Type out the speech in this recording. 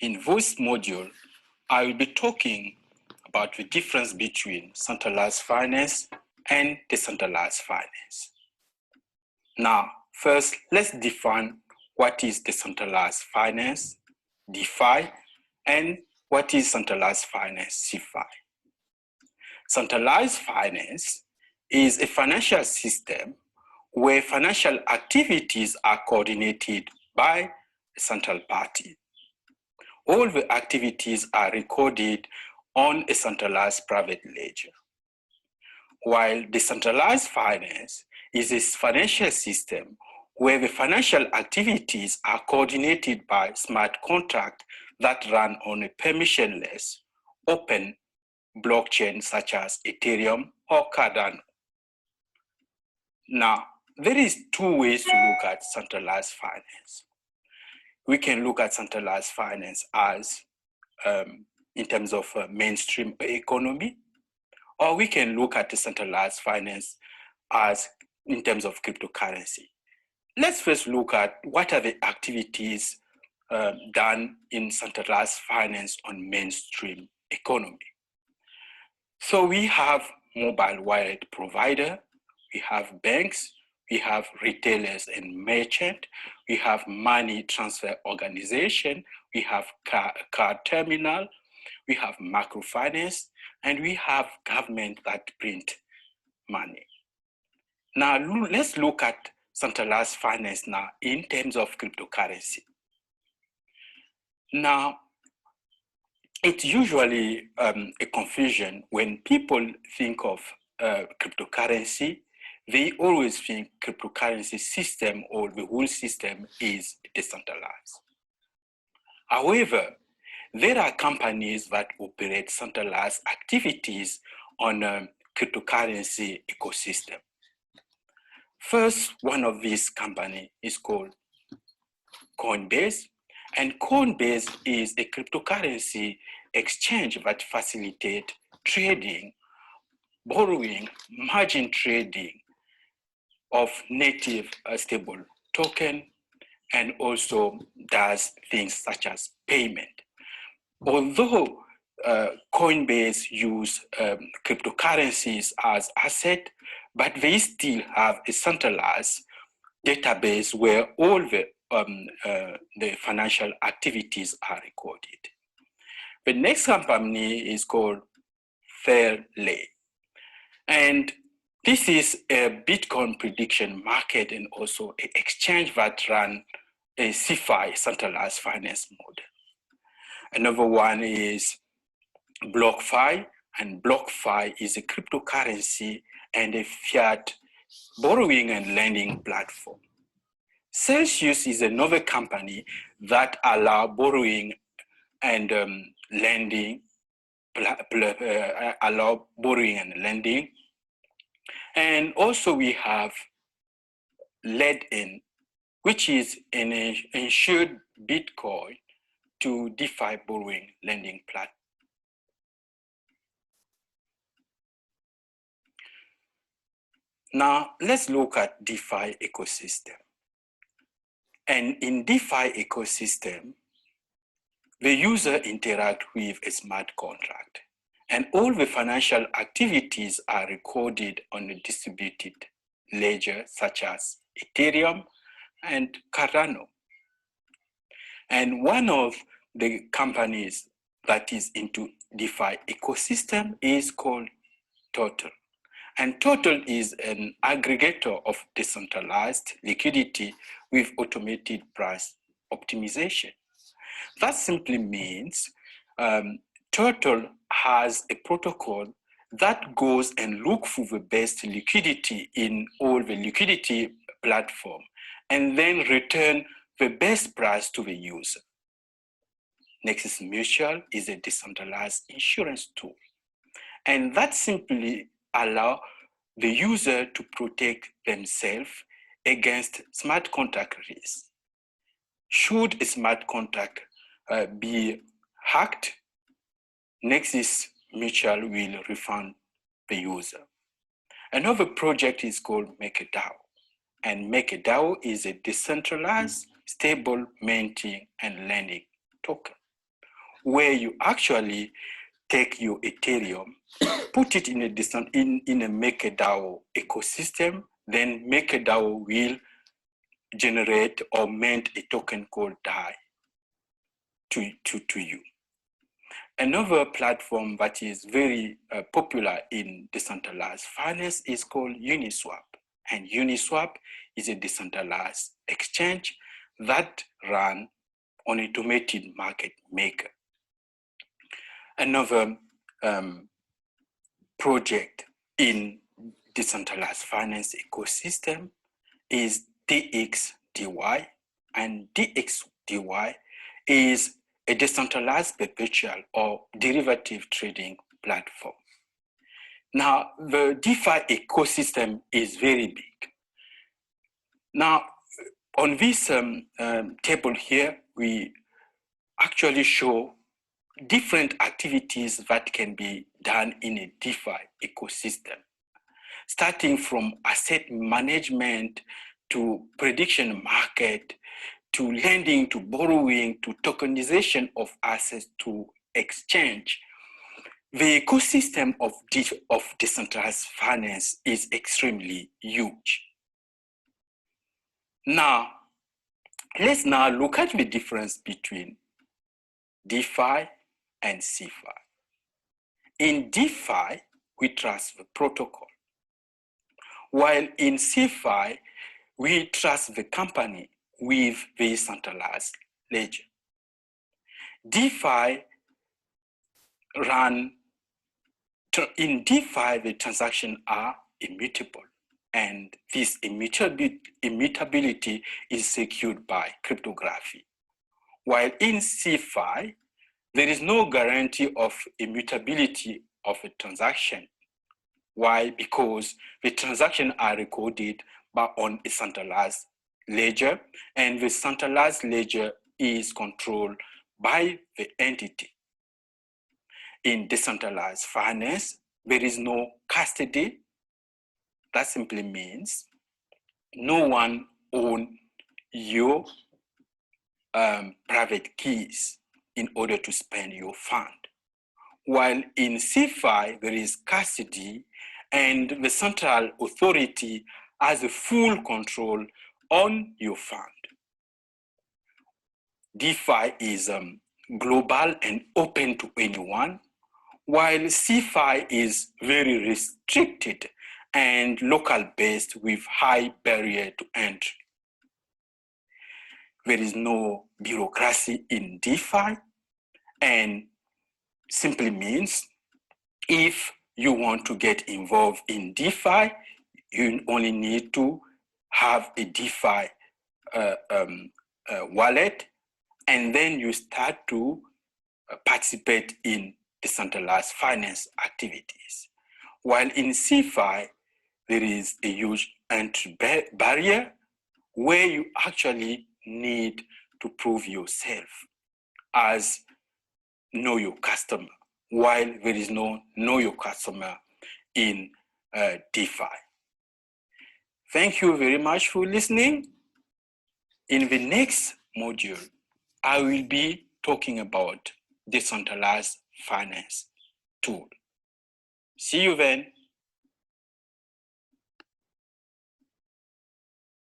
In this module, I will be talking about the difference between centralized finance and decentralized finance. Now, first, let's define what is decentralized finance, Defy, and what is centralized finance, Cefi. Centralized finance is a financial system where financial activities are coordinated by a central party. All the activities are recorded on a centralized private ledger. While decentralized finance is a financial system where the financial activities are coordinated by smart contracts that run on a permissionless, open blockchain such as Ethereum or Cardano. Now, there is two ways to look at centralized finance. We can look at centralized finance as in terms of mainstream economy, or we can look at the centralized finance as in terms of cryptocurrency. Let's first look at what are the activities done in centralized finance on mainstream economy. So we have mobile wallet provider, we have banks, we have retailers and merchant, we have money transfer organization, we have card terminal, we have microfinance, and we have government that print money. Now let's look at centralized finance now in terms of cryptocurrency. Now, it's usually a confusion when people think of cryptocurrency. They always think cryptocurrency system or the whole system is decentralized. However, there are companies that operate centralized activities on a cryptocurrency ecosystem. First, one of these companies is called Coinbase, and Coinbase is a cryptocurrency exchange that facilitates trading, borrowing, margin trading of native stable token, and also does things such as payment. Although Coinbase use cryptocurrencies as asset, but they still have a centralized database where all the financial activities are recorded. The next company is called Fairlay, and this is a Bitcoin prediction market and also an exchange that run a Cefi centralized finance model. Another one is BlockFi, and BlockFi is a cryptocurrency and a fiat borrowing and lending platform. Celsius is another company that allow borrowing and lending, And also we have Led-In, which is an insured Bitcoin to DeFi borrowing lending platform. Now let's look at DeFi ecosystem. And in DeFi ecosystem, the user interact with a smart contract, and all the financial activities are recorded on a distributed ledger such as Ethereum and Cardano. And one of the companies that is into DeFi ecosystem is called Total. And Total is an aggregator of decentralized liquidity with automated price optimization. That simply means Total has a protocol that goes and looks for the best liquidity in all the liquidity platform and then return the best price to the user. Nexus Mutual is a decentralized insurance tool, and that simply allows the user to protect themselves against smart contract risk. Should a smart contract be hacked, Nexus Mutual will refund the user. Another project is called MakerDAO, and MakerDAO is a decentralized, stable minting and lending token. where you actually take your Ethereum, put it in a MakerDAO ecosystem, then MakerDAO will generate or mint a token called DAI to you. Another platform that is very popular in decentralized finance is called Uniswap. And Uniswap is a decentralized exchange that runs on automated market maker. Another project in decentralized finance ecosystem is DXDY, and DXDY is a decentralized perpetual or derivative trading platform. Now, the DeFi ecosystem is very big. Now, on this table here, we actually show different activities that can be done in a DeFi ecosystem, starting from asset management to prediction market, to lending, to borrowing, to tokenization of assets, to exchange. The ecosystem of decentralized finance is extremely huge. Now, let's now look at the difference between DeFi and Cefi. In DeFi, we trust the protocol, while in Cefi, we trust the company with the centralized ledger. In DeFi, the transactions are immutable, and this immutability is secured by cryptography. While in Cefi, there is no guarantee of immutability of a transaction. Why? Because the transactions are recorded on a centralized ledger, and the centralized ledger is controlled by the entity. In decentralized finance, there is no custody. That simply means no one owns your private keys in order to spend your fund. While in Cefi, there is custody, and the central authority has a full control on your fund. DeFi is global and open to anyone, while Cefi is very restricted and local-based with high barrier to entry. There is no bureaucracy in DeFi, and simply means if you want to get involved in DeFi, you only need to have a DeFi wallet, and then you start to participate in decentralized finance activities. While in Cefi, there is a huge entry barrier where you actually need to prove yourself as know your customer, while there is no know your customer in DeFi. Thank you very much for listening. In the next module, I will be talking about decentralized finance tool. See you then.